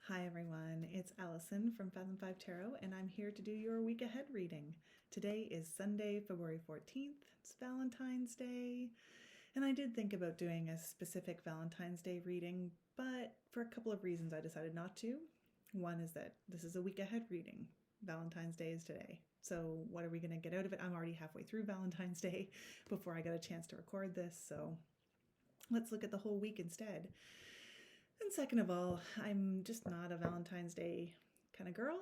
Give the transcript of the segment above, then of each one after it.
Hi everyone, it's Allison from Fathom 5 Tarot, and I'm here to do your week ahead reading. Today is Sunday, February 14th. It's Valentine's Day, and I did think about doing a specific Valentine's Day reading, but for a couple of reasons I decided not to. One is that this is a week ahead reading. Valentine's Day is today. So, what are we going to get out of it? I'm already halfway through Valentine's Day before I got a chance to record this, so let's look at the whole week instead. And second of all, I'm just not a Valentine's Day kind of girl,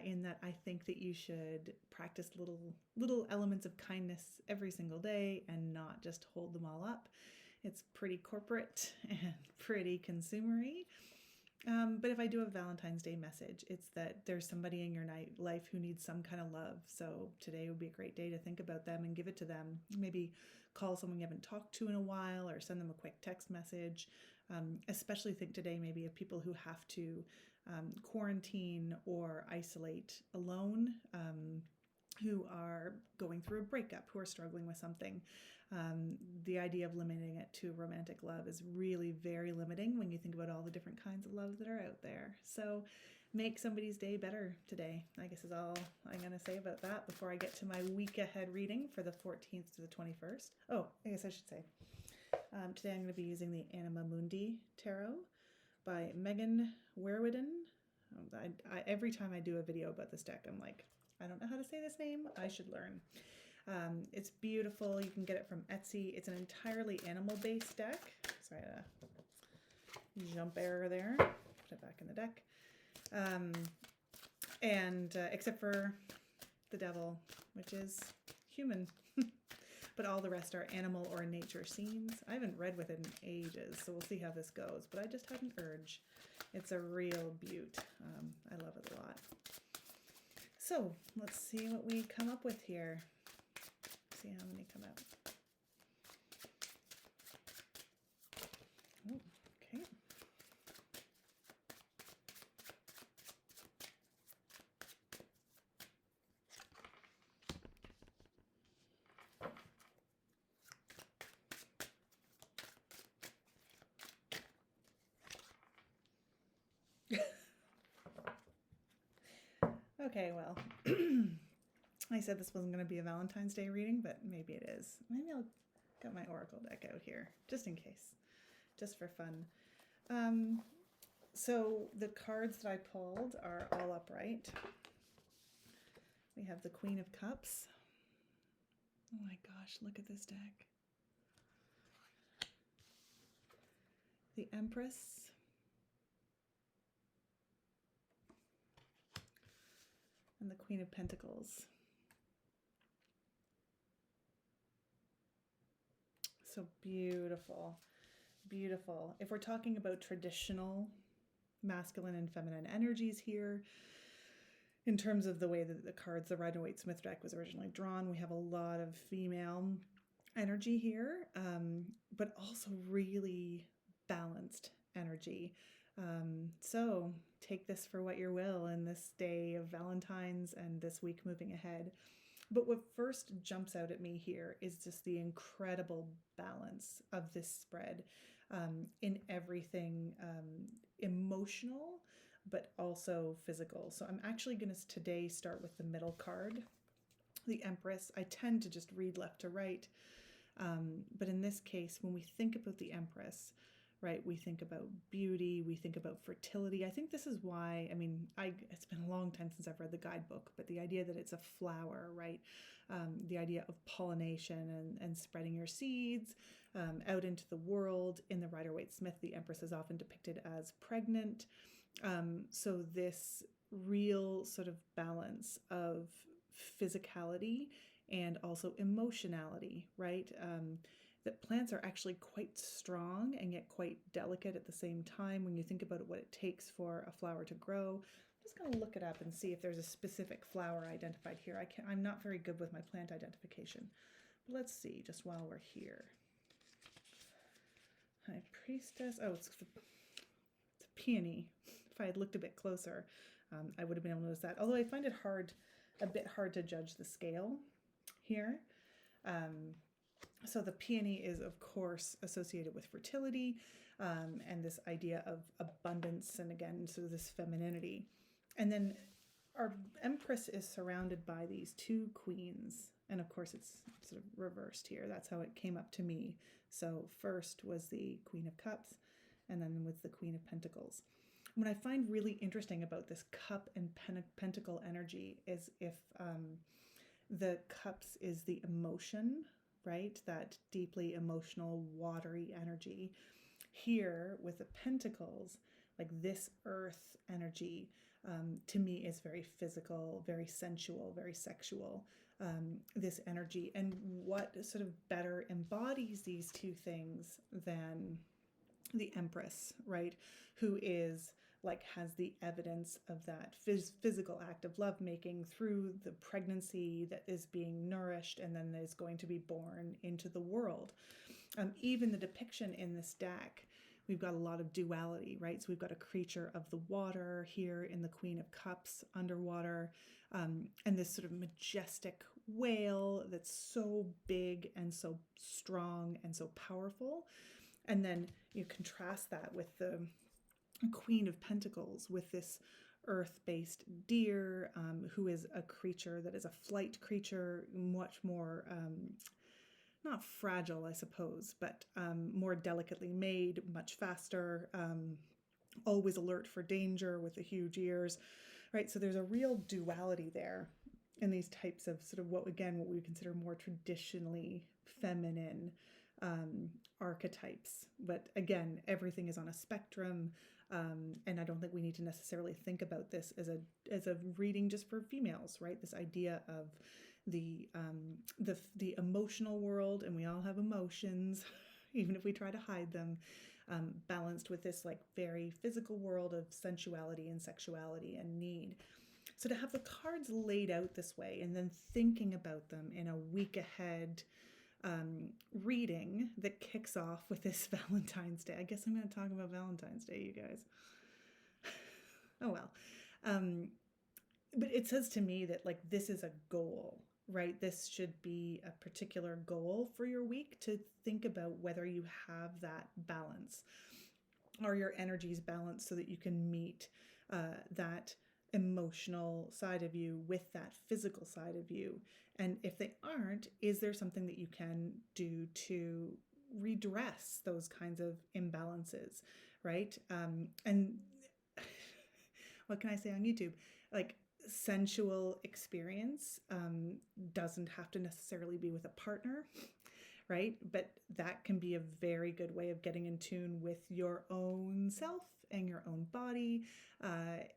in that I think that you should practice little elements of kindness every single day and not just hold them all up. It's pretty corporate and pretty consumery. But if I do a Valentine's Day message, it's that there's somebody in your life who needs some kind of love. So today would be a great day to think about them and give it to them. Maybe call someone you haven't talked to in a while or send them a quick text message. Especially think today maybe of people who have to quarantine or isolate alone, who are going through a breakup, who are struggling with something. The idea of limiting it to romantic love is really very limiting when you think about all the different kinds of love that are out there. So make somebody's day better today, I guess is all I'm going to say about that before I get to my week ahead reading for the 14th to the 21st. Oh, I guess I should say, today I'm going to be using the Anima Mundi Tarot by Megan Werwiden. Every time I do a video about this deck, I'm like, I don't know how to say this name. I should learn. It's beautiful. You can get it from Etsy. It's an entirely animal-based deck. Sorry, jump error there. Put it back in the deck. Except for the devil, which is human. But all the rest are animal or nature scenes. I haven't read with it in ages, so we'll see how this goes. But I just had an urge. It's a real beaut. I love it a lot. So let's see what we come up with here. See how many come out. Oh, okay. Okay, well, I said this wasn't going to be a Valentine's Day reading, but maybe it is. Maybe I'll get my Oracle deck out here, just in case, just for fun. So the cards that I pulled are all upright. We have the Queen of Cups. Oh my gosh, look at this deck. The Empress. And the Queen of Pentacles. So beautiful, beautiful. If we're talking about traditional masculine and feminine energies here, in terms of the way that the cards, the Rider-Waite-Smith deck was originally drawn, we have a lot of female energy here, but also really balanced energy. So take this for what you will in this day of Valentine's and this week moving ahead. But what first jumps out at me here is just the incredible balance of this spread, in everything, emotional, but also physical. So I'm actually going to today start with the middle card, the Empress. I tend to just read left to right. But in this case, when we think about the Empress, right, we think about beauty, we think about fertility. I think this is why, it's been a long time since I've read the guidebook, but the idea that it's a flower, right, the idea of pollination and spreading your seeds out into the world. In the Rider-Waite-Smith, the Empress is often depicted as pregnant. So this real sort of balance of physicality and also emotionality, right? That plants are actually quite strong and yet quite delicate at the same time when you think about what it takes for a flower to grow. I'm just going to look it up and see if there's a specific flower identified here. I'm not very good with my plant identification. But let's see, just while we're here. High Priestess. Oh, it's a peony. If I had looked a bit closer, I would have been able to notice that. Although I find it a bit hard to judge the scale here. So the peony is, of course, associated with fertility, and this idea of abundance, and again, sort of this femininity. And then our empress is surrounded by these two queens. And of course, it's sort of reversed here. That's how it came up to me. So first was the Queen of Cups, and then was the Queen of Pentacles. What I find really interesting about this cup and pentacle energy is if the cups is the emotion, right? That deeply emotional, watery energy. Here with the pentacles, like this earth energy, to me is very physical, very sensual, very sexual, this energy. And what sort of better embodies these two things than the Empress, right? Who is like has the evidence of that physical act of lovemaking through the pregnancy that is being nourished and then is going to be born into the world. Even the depiction in this deck, we've got a lot of duality, right? So we've got a creature of the water here in the Queen of Cups underwater, and this sort of majestic whale that's so big and so strong and so powerful. And then you contrast that with the Queen of Pentacles with this earth-based deer, who is a creature that is a flight creature, much more not fragile, I suppose, but more delicately made, much faster, always alert for danger with the huge ears, right? So there's a real duality there in these types of sort of what we consider more traditionally feminine archetypes. But again, everything is on a spectrum, and I don't think we need to necessarily think about this as a reading just for females, right? This idea of the emotional world, and we all have emotions, even if we try to hide them, balanced with this like very physical world of sensuality and sexuality and need. So to have the cards laid out this way and then thinking about them in a week ahead reading that kicks off with this Valentine's Day. I guess I'm going to talk about Valentine's Day, you guys. Oh well. But it says to me that like this is a goal, right? This should be a particular goal for your week to think about whether you have that balance. Are your energies balanced so that you can meet that emotional side of you with that physical side of you? And if they aren't, is there something that you can do to redress those kinds of imbalances, right? And what can I say on YouTube? Like, sensual experience doesn't have to necessarily be with a partner, right? But that can be a very good way of getting in tune with your own self and your own body,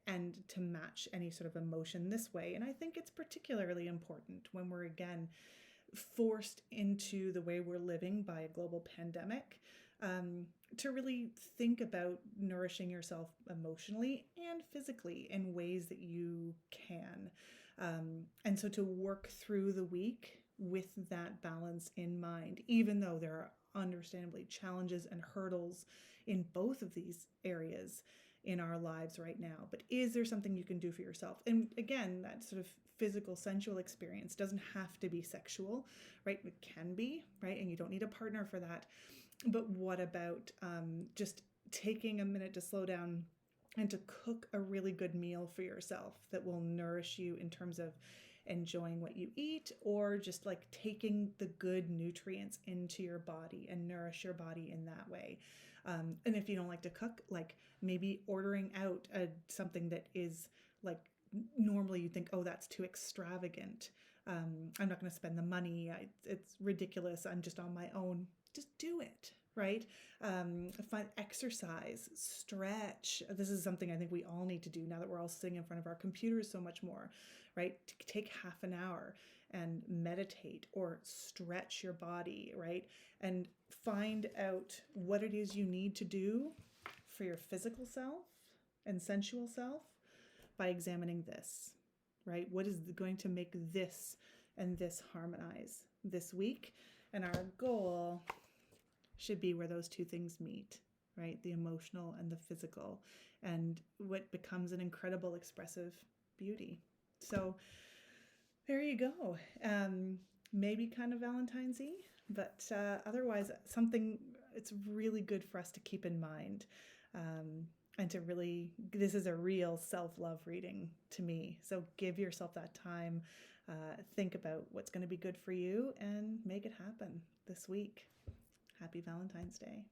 and to match any sort of emotion this way. And I think it's particularly important when we're, again, forced into the way we're living by a global pandemic, to really think about nourishing yourself emotionally and physically in ways that you can. And so to work through the week with that balance in mind, even though there are understandably challenges and hurdles in both of these areas in our lives right now. But is there something you can do for yourself? And again, that sort of physical, sensual experience doesn't have to be sexual, right? It can be, right? And you don't need a partner for that. But what about just taking a minute to slow down and to cook a really good meal for yourself that will nourish you in terms of enjoying what you eat, or just like taking the good nutrients into your body and nourish your body in that way. And if you don't like to cook, like maybe ordering out something that is like normally you think, oh, that's too extravagant. I'm not going to spend the money. It's ridiculous. I'm just on my own. Just do it, right? Find exercise, stretch. This is something I think we all need to do now that we're all sitting in front of our computers so much more, right? Take half an hour and meditate or stretch your body, right? And find out what it is you need to do for your physical self and sensual self by examining this, right? What is going to make this and this harmonize this week? And our goal should be where those two things meet, right? The emotional and the physical, and what becomes an incredible expressive beauty. So there you go. Maybe kind of Valentine's-y, But otherwise, something it's really good for us to keep in mind. And to really, this is a real self-love reading to me. So give yourself that time, think about what's going to be good for you, and make it happen this week. Happy Valentine's Day.